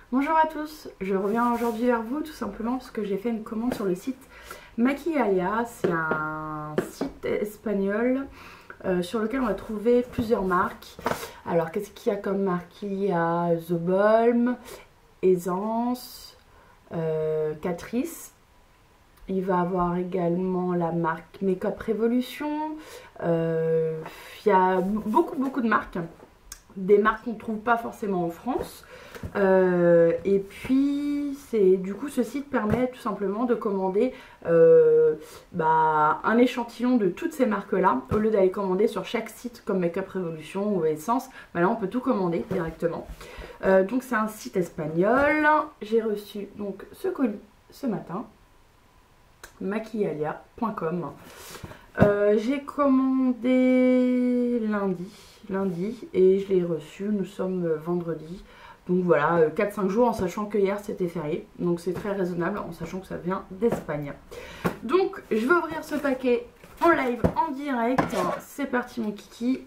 Bonjour à tous, je reviens aujourd'hui vers vous tout simplement parce que j'ai fait une commande sur le site Maquillalia. C'est un site espagnol sur lequel on va trouver plusieurs marques. Alors qu'est-ce qu'il y a comme marque? Il y a The Balm, Essence, Catrice. Il va avoir également la marque Makeup Revolution. Il y a beaucoup de marques. Des marques qu'on ne trouve pas forcément en France. Et puis du coup ce site permet tout simplement de commander un échantillon de toutes ces marques là au lieu d'aller commander sur chaque site comme Makeup Revolution ou Essence. Là on peut tout commander directement. Donc c'est un site espagnol. J'ai reçu donc ce colis ce matin, maquillalia.com. J'ai commandé lundi et je l'ai reçu, nous sommes vendredi. Donc voilà, 4-5 jours en sachant que hier c'était férié. Donc c'est très raisonnable en sachant que ça vient d'Espagne. Donc je vais ouvrir ce paquet en live, en direct. C'est parti mon kiki.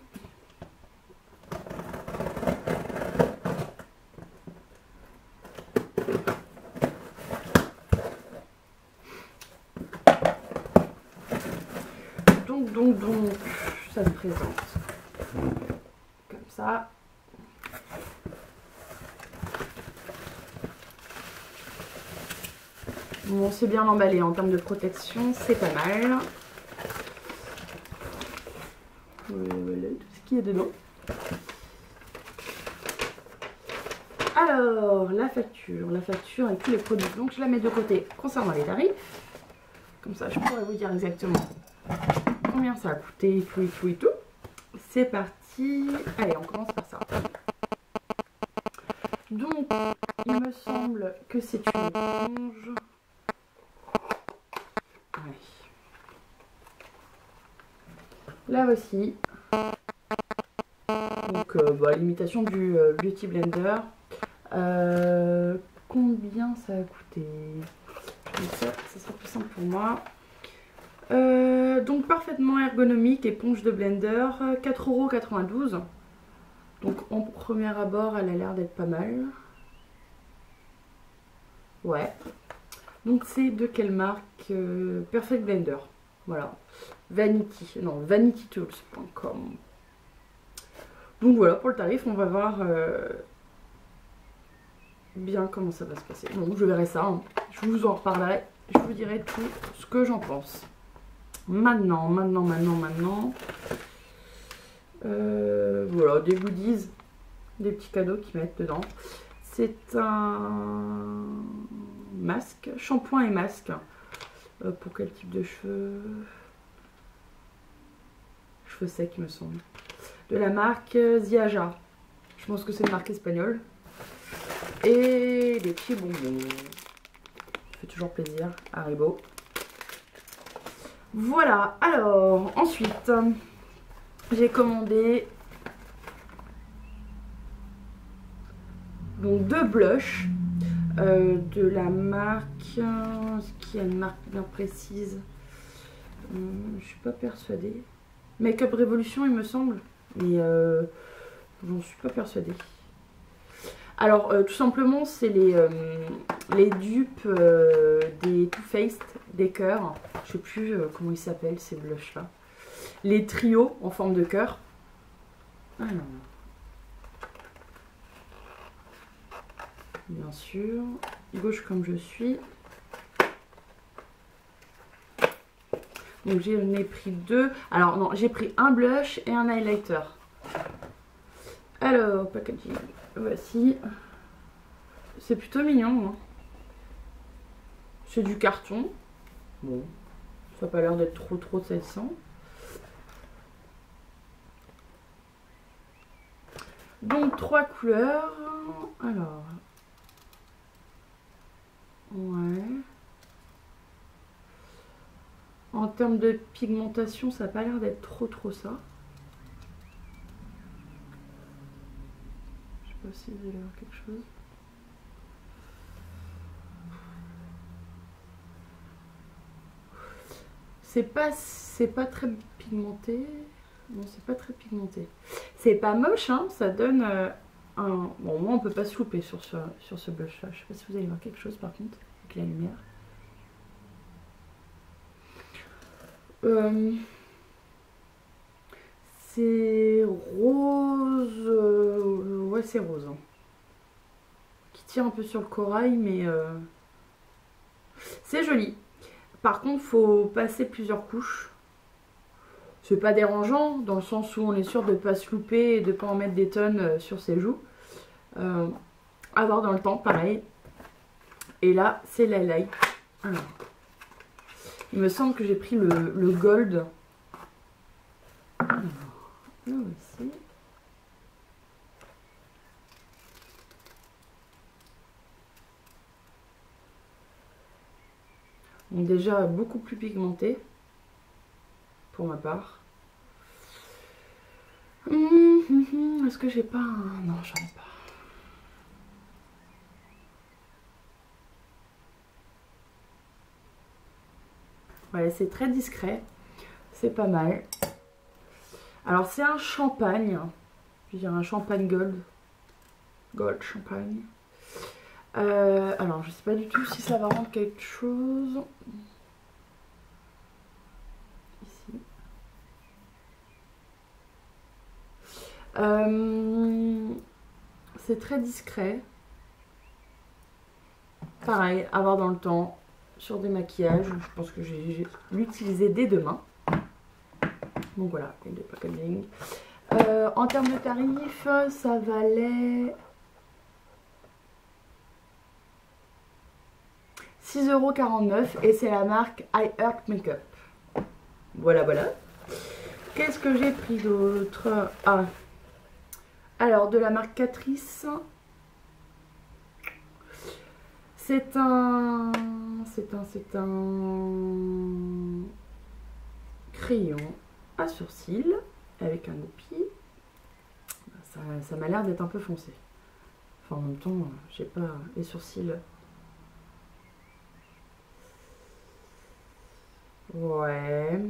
Donc, ça se présente comme ça. Bon, c'est bien emballé en termes de protection, c'est pas mal. Voilà tout ce qu'il y a dedans. Alors, la facture et tous les produits. Donc, je la mets de côté concernant les tarifs. Comme ça, je pourrais vous dire exactement combien ça a coûté et tout. C'est parti. Allez, on commence par ça. Donc, il me semble que c'est une éponge. Ouais. Là voici. Donc, l'imitation du Beauty Blender. Combien ça a coûté? Ça sera plus simple pour moi. Donc parfaitement ergonomique, éponge de blender, 4,92 €. Donc en premier abord, elle a l'air d'être pas mal. Ouais. Donc c'est de quelle marque? Perfect Blender. Voilà. VanityTools.com. Donc voilà, pour le tarif, on va voir bien comment ça va se passer. Bon, je verrai ça. Hein. Je vous en reparlerai. Je vous dirai tout ce que j'en pense. Maintenant. Voilà, des goodies, des petits cadeaux qu'ils mettent dedans. C'est un masque, shampoing et masque. Pour quel type de cheveux? Cheveux secs, il me semble. De la marque Ziaja. Je pense que c'est une marque espagnole. Et des petits bonbons. Ça fait toujours plaisir. Haribo. Voilà, alors ensuite j'ai commandé donc 2 blushs de la marque, est-ce qu'il y a une marque bien précise? Je suis pas persuadée. Makeup Revolution il me semble, mais j'en suis pas persuadée. Alors tout simplement c'est les dupes des Too Faced, des cœurs. Je sais plus comment ils s'appellent ces blushs là. Les trios en forme de cœur. Alors. Bien sûr. Gauche comme je suis. Donc j'en ai pris 2. Alors non, j'ai pris un blush et un highlighter. Alors, packaging. Voici. C'est plutôt mignon. Hein. C'est du carton. Bon. Ça n'a pas l'air d'être trop salissant. Donc 3 couleurs. Alors. Ouais. En termes de pigmentation, ça n'a pas l'air d'être trop ça. Je sais pas si vous allez voir quelque chose. C'est pas très pigmenté. Non, c'est pas très pigmenté. C'est pas moche, hein, ça donne Bon, moi on peut pas se louper sur ce blush là. Je sais pas si vous allez voir quelque chose par contre avec la lumière. C'est rose. Ouais, c'est rose. Hein. Qui tire un peu sur le corail, mais c'est joli. Par contre, faut passer plusieurs couches. C'est pas dérangeant dans le sens où on est sûr de pas se louper et de pas en mettre des tonnes sur ses joues. À voir dans le temps, pareil. Et là, c'est l'highlight. Alors, il me semble que j'ai pris le gold. Alors, là aussi. Donc déjà beaucoup plus pigmenté pour ma part. Est-ce que j'ai pas un... Non, j'en ai pas. Voilà, c'est très discret. C'est pas mal. Alors c'est un champagne. Je veux dire un champagne gold. Gold champagne. Alors je sais pas du tout si ça va rendre quelque chose. Ici. C'est très discret. Pareil, à voir dans le temps. Sur des maquillages, je pense que je vais l'utiliser dès demain. Donc voilà, et le packaging. En termes de tarifs, ça valait 6,49 € et c'est la marque I Heart Makeup. Voilà, voilà. Qu'est-ce que j'ai pris d'autre? Ah, alors de la marque Catrice. C'est un crayon à sourcils avec un goupil. Ça m'a l'air d'être un peu foncé. Enfin, en même temps, j'ai pas les sourcils. Ouais.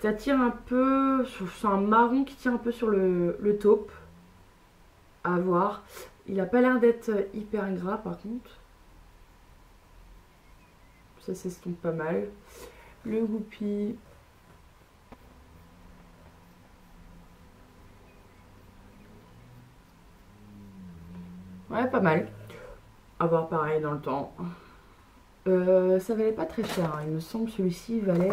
Ça tire un peu. C'est un marron qui tire un peu sur le taupe. À voir. Il a pas l'air d'être hyper gras par contre. Ça s'estompe pas mal. Le goupil. Ouais, pas mal. À voir pareil dans le temps. Ça valait pas très cher. Hein. Il me semble celui-ci valait...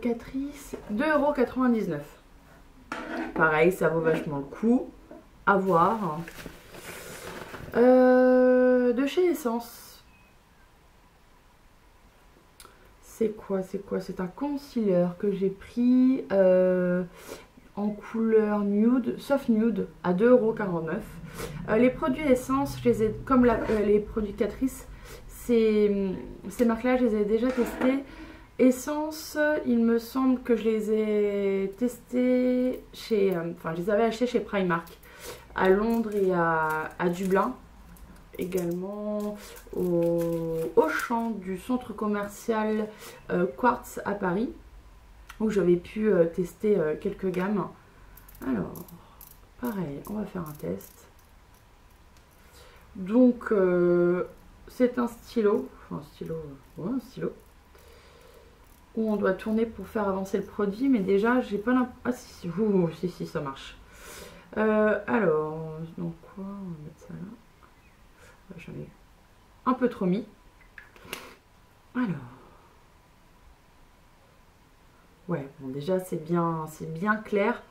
Catrice, 2,99 €. Pareil, ça vaut vachement le coup. À voir. De chez Essence. C'est quoi? C'est un concealer que j'ai pris en couleur nude, soft nude, à 2,49 €. Les produits Essence, je les ai, comme les produits Catrice, ces marques-là, je les ai déjà testés. Essence, il me semble que je les ai testés chez... Enfin, je les avais achetés chez Primark, à Londres et à Dublin. Également au Auchan du centre commercial Quartz à Paris, où j'avais pu tester quelques gammes. Alors, pareil, on va faire un test. Donc, c'est un stylo, enfin un stylo, ouais, un stylo, où on doit tourner pour faire avancer le produit, mais déjà j'ai pas l'impression... Ah si, ça marche. Alors, donc quoi, on va mettre ça là. J'en ai un peu trop mis. Alors, ouais, bon déjà c'est bien clair.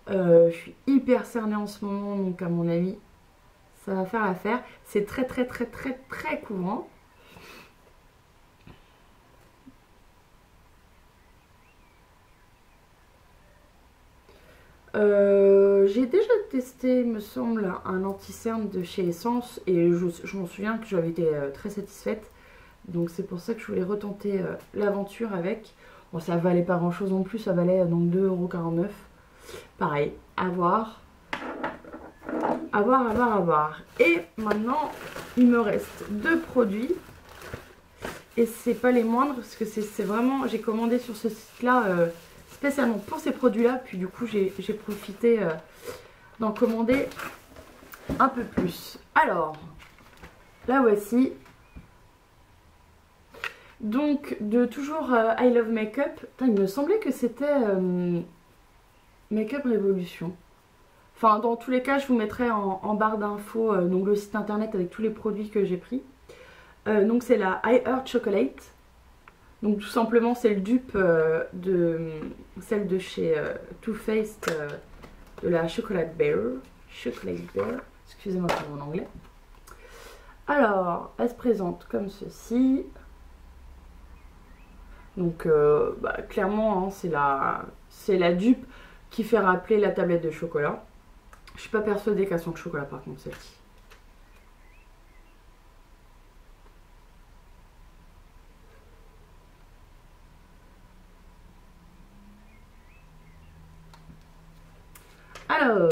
Je suis hyper cernée en ce moment, donc à mon avis ça va faire l'affaire. C'est très couvrant. J'ai déjà testé, me semble, un anti-cerne de chez Essence et je m'en souviens que j'avais été très satisfaite. Donc c'est pour ça que je voulais retenter l'aventure avec. Bon, ça valait pas grand chose non plus, ça valait donc 2,49 €. Pareil, à voir. À voir. Et maintenant, il me reste 2 produits. Et c'est pas les moindres parce que c'est vraiment... J'ai commandé sur ce site-là spécialement pour ces produits-là. Puis du coup, j'ai profité d'en commander un peu plus. Alors, la voici. Donc, de toujours I Love Makeup. Il me semblait que c'était Makeup Revolution. Enfin, dans tous les cas, je vous mettrai en barre d'infos donc le site internet avec tous les produits que j'ai pris. Donc, c'est la I Heart Chocolate. Donc, tout simplement, c'est le dupe de celle de chez Too Faced de la Chocolate Bear. Chocolate Bear. Excusez-moi pour mon anglais. Alors, elle se présente comme ceci. Donc, clairement, hein, c'est la dupe qui fait rappeler la tablette de chocolat. Je suis pas persuadée qu'elle sent le chocolat par contre, celle-ci. Alors.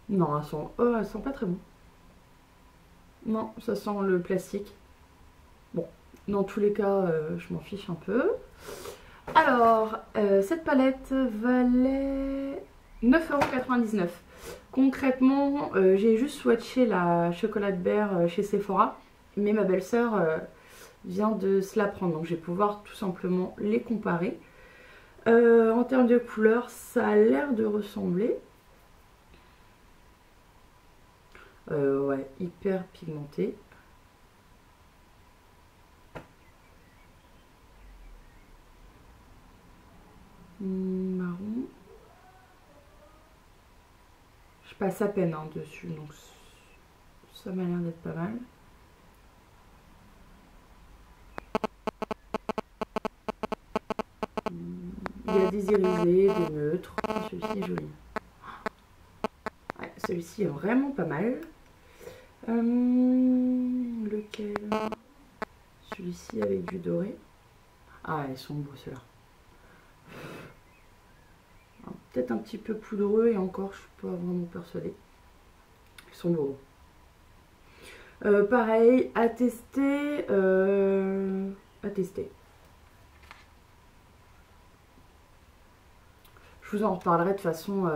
Non, elle sent pas très bon. Non, ça sent le plastique. Bon, dans tous les cas, je m'en fiche un peu. Alors, cette palette valait 9,99 €. Concrètement, j'ai juste swatché la Chocolate Bear chez Sephora. Mais ma belle-sœur vient de se la prendre. Donc, je vais pouvoir tout simplement les comparer. En termes de couleur, ça a l'air de ressembler. Ouais, hyper pigmenté. Marron. Je passe à peine hein, dessus, donc ça m'a l'air d'être pas mal. Il y a des irisés, des neutres. Celui-ci est joli. Ouais, celui-ci est vraiment pas mal. Lequel? Celui-ci avec du doré. Ah, ils sont beaux ceux-là. Peut-être un petit peu poudreux et encore, je suis pas vraiment persuadée. Ils sont beaux. Pareil, à tester. Je vous en reparlerai de toute façon,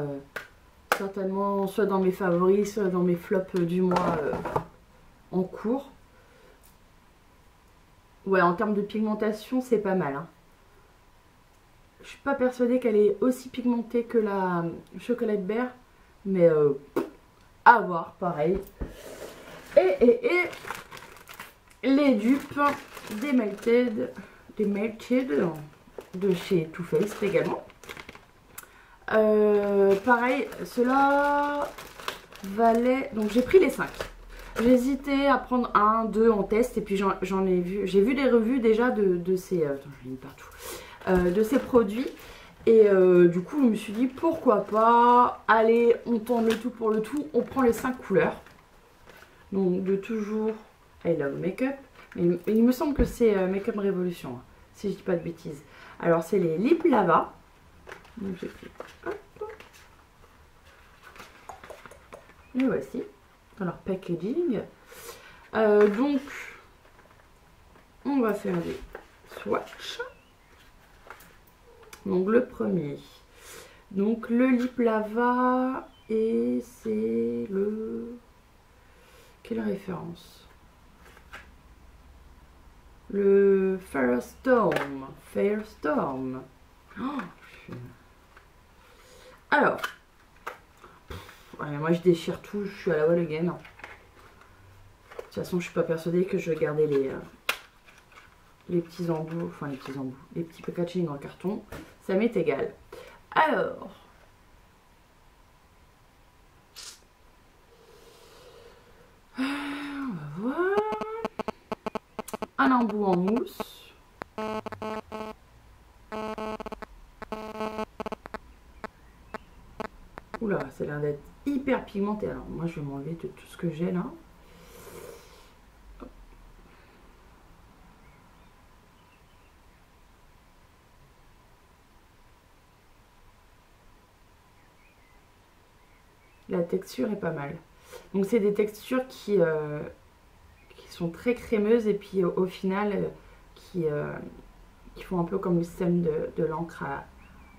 certainement, soit dans mes favoris, soit dans mes flops du mois en cours. Ouais, en termes de pigmentation, c'est pas mal. Hein. Je suis pas persuadée qu'elle est aussi pigmentée que la Chocolate Bear, mais à voir, pareil. Et les dupes des Melted de chez Too Faced également. Pareil, cela valait... Donc j'ai pris les 5. J'hésitais à prendre 1, 2 en test et puis j'en ai vu... J'ai vu des revues déjà de ces... Attends, je l'ai mis partout. De ces produits. Et du coup, je me suis dit pourquoi pas. Allez, on tente le tout pour le tout. On prend les 5 couleurs. Donc de toujours I Love Makeup. Mais il me semble que c'est Makeup Revolution, hein, si je dis pas de bêtises. Alors c'est les Lip Lava. Donc j'ai pris. Hop. Les voici. Dans leur packaging. Donc on va faire des swatchs. Donc le premier. Donc le Lip Lava. Et c'est le... Quelle référence? Le Firestorm. Firestorm. Oh, alors. Ouais, moi je déchire tout, je suis à la wall again. De toute façon, je suis pas persuadée que je vais garder les petits embouts, enfin les petits embouts, les petits packaging en carton. Ça m'est égal. Alors. On va voir. Un embout en mousse. Oula, ça a l'air d'être hyper pigmenté. Alors moi je vais m'enlever de tout ce que j'ai là. La texture est pas mal. Donc c'est des textures qui sont très crémeuses et puis au final qui qui font un peu comme le système de l'encre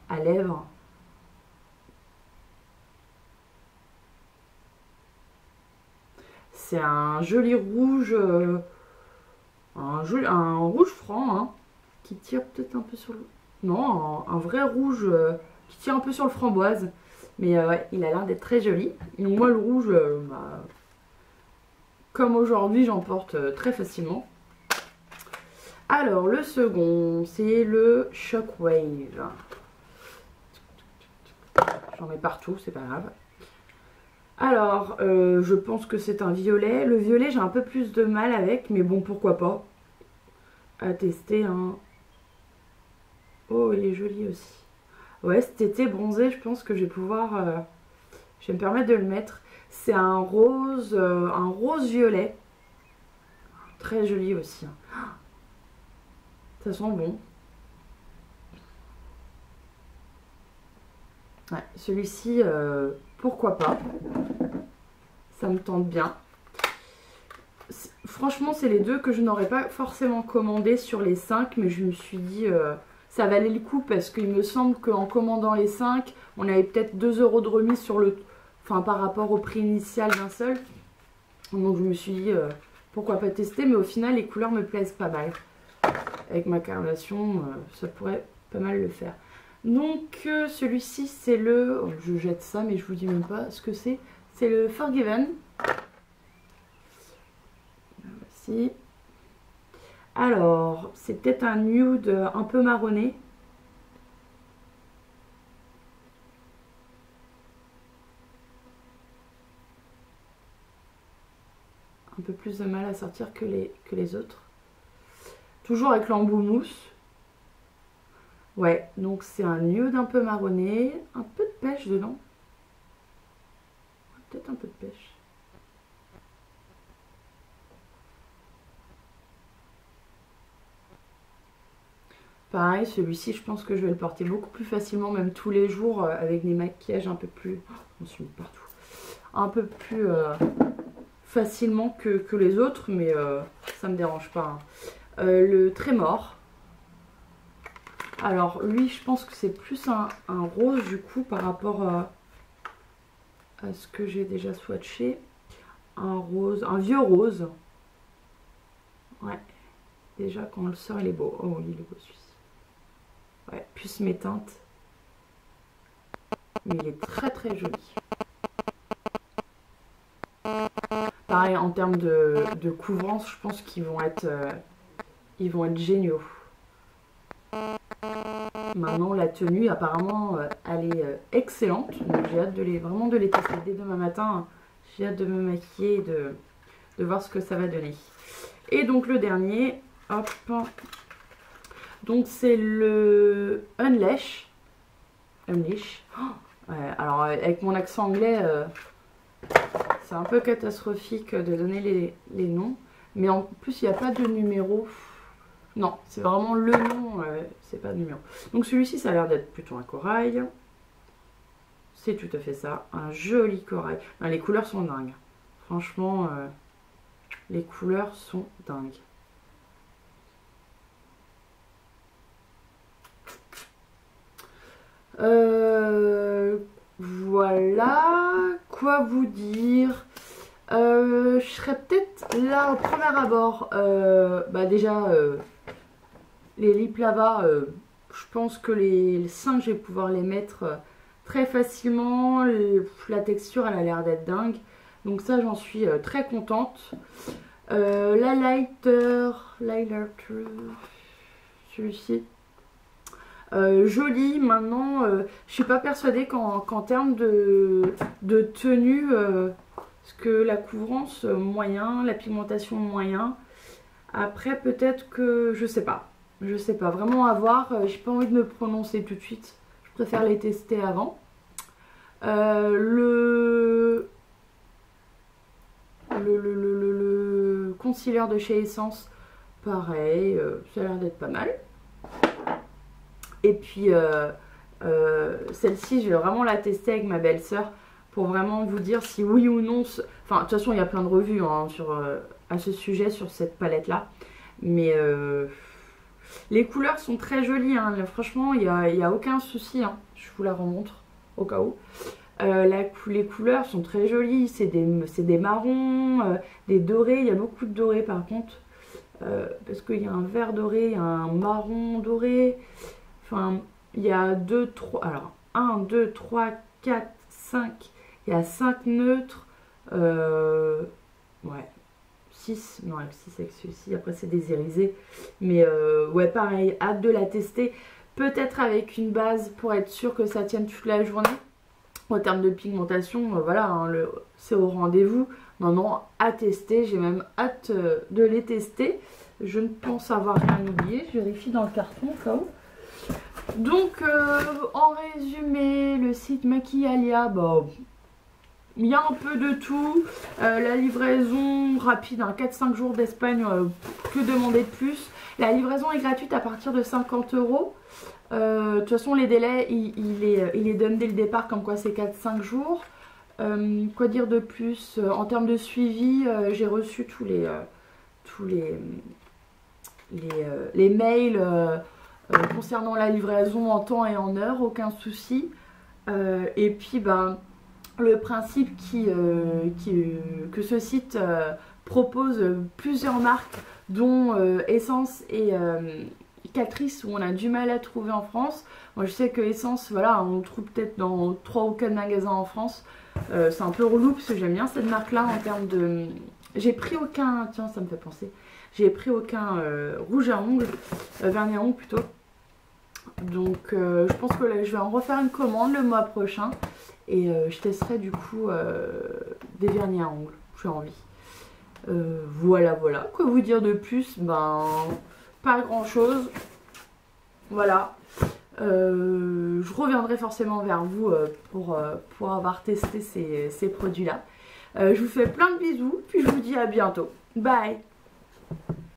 à lèvres. C'est un joli rouge, un rouge franc, hein, qui tire peut-être un peu sur le... Non, un vrai rouge qui tire un peu sur le framboise. Mais ouais, il a l'air d'être très joli. Donc moi, le rouge, bah, comme aujourd'hui, j'en porte très facilement. Alors, le second, c'est le Shockwave. J'en mets partout, c'est pas grave. Alors, je pense que c'est un violet. Le violet, j'ai un peu plus de mal avec, mais bon, pourquoi pas. À tester, hein. Oh, il est joli aussi. Ouais, cet été bronzé, je pense que je vais pouvoir... je vais me permettre de le mettre. C'est un rose violet. Très joli aussi. Ça sent bon. Ouais, celui-ci, pourquoi pas. Ça me tente bien. Franchement, c'est les deux que je n'aurais pas forcément commandé sur les 5, mais je me suis dit, ça valait le coup parce qu'il me semble qu'en commandant les 5, on avait peut-être 2 € de remise sur le, enfin, par rapport au prix initial d'un seul. Donc je me suis dit, pourquoi pas tester, mais au final, les couleurs me plaisent pas mal. Avec ma carnation, ça pourrait pas mal le faire. Donc celui-ci, c'est le... Oh, je jette ça, mais je vous dis même pas ce que c'est. C'est le Forgiven. Voici. Alors, c'est peut-être un nude un peu marronné. Un peu plus de mal à sortir que les autres. Toujours avec l'embout mousse. Ouais, donc c'est un nude un peu marronné. Un peu de pêche dedans. Peut-être un peu de pêche. Pareil, celui-ci, je pense que je vais le porter beaucoup plus facilement, même tous les jours, avec des maquillages un peu plus... On se met partout. Un peu plus facilement que les autres, mais ça me dérange pas. Hein. Le Trémor. Alors, lui, je pense que c'est plus un rose, du coup, par rapport à ce que j'ai déjà swatché. Un rose, un vieux rose. Ouais. Déjà, quand on le sort, il est beau. Oh, il est beau, celui-ci. Ouais, plus mes teintes. Mais il est très très joli. Pareil, en termes de couvrance, je pense qu'ils vont être géniaux. Maintenant, la tenue, apparemment, elle est excellente. Donc, j'ai hâte vraiment de les tester dès demain matin. J'ai hâte de me maquiller et de voir ce que ça va donner. Et donc, le dernier, hop. Donc, c'est le Unleash. Unleash. Oh, ouais, alors, avec mon accent anglais, c'est un peu catastrophique de donner les noms. Mais en plus, il n'y a pas de numéro. Non, c'est vraiment le nom, c'est pas de numéro. Donc celui-ci, ça a l'air d'être plutôt un corail. C'est tout à fait ça, un joli corail. Non, les couleurs sont dingues. Franchement, les couleurs sont dingues. Voilà, quoi vous dire. Je serais peut-être là au premier abord. Bah déjà, les lip lava, je pense que les 5, je vais pouvoir les mettre très facilement. La texture, elle a l'air d'être dingue. Donc ça, j'en suis très contente. La lighter, celui-ci. Joli. Maintenant, je suis pas persuadée qu'en termes de tenue, parce que la couvrance moyen, la pigmentation moyen. Après, peut-être que je sais pas. Je sais pas, vraiment à voir. J'ai pas envie de me prononcer tout de suite. Je préfère les tester avant. Le concealer de chez Essence, pareil, ça a l'air d'être pas mal. Et puis celle-ci, je vais vraiment la tester avec ma belle-sœur pour vraiment vous dire si oui ou non. Enfin, de toute façon, il y a plein de revues hein, à ce sujet, sur cette palette-là. Mais Les couleurs sont très jolies, hein. Franchement, il y a aucun souci, hein. Je vous la remontre au cas où. Les couleurs sont très jolies, c'est des marrons, des dorés, il y a beaucoup de dorés par contre. Parce qu'il y a un vert doré, il y a un marron doré. Enfin, il y a 2, 3. Alors, 1, 2, 3, 4, 5. Il y a 5 neutres. Ouais. 6. Non, 6 avec celui-ci. Après, c'est des irisés. Mais ouais, pareil. Hâte de la tester. Peut-être avec une base pour être sûr que ça tienne toute la journée. En termes de pigmentation, voilà, hein, c'est au rendez-vous. Non, à tester. J'ai même hâte de les tester. Je ne pense avoir rien oublié. Je vérifie dans le carton au cas où. Donc, en résumé, le site Maquillalia, bah, il y a un peu de tout. La livraison rapide, hein, 4-5 jours d'Espagne, que demander de plus. La livraison est gratuite à partir de 50 €. De toute façon, les délais, il les donne dès le départ, comme quoi c'est 4-5 jours. Quoi dire de plus? En termes de suivi, j'ai reçu tous les mails concernant la livraison en temps et en heure, aucun souci. Et puis, ben, le principe que ce site propose plusieurs marques, dont Essence et Catrice, où on a du mal à trouver en France. Moi, je sais que Essence, voilà, on le trouve peut-être dans 3 ou 4 magasins en France. C'est un peu relou parce que j'aime bien cette marque-là en termes de... J'ai pris aucun... Tiens, ça me fait penser. J'ai pris aucun rouge à ongles, vernis à ongles plutôt. Donc, je pense que là, je vais en refaire une commande le mois prochain. Et je testerai du coup des vernis à ongles. J'ai envie. Voilà. Quoi vous dire de plus? Ben, pas grand chose. Voilà. Je reviendrai forcément vers vous pour avoir testé ces produits-là. Je vous fais plein de bisous. Puis je vous dis à bientôt. Bye!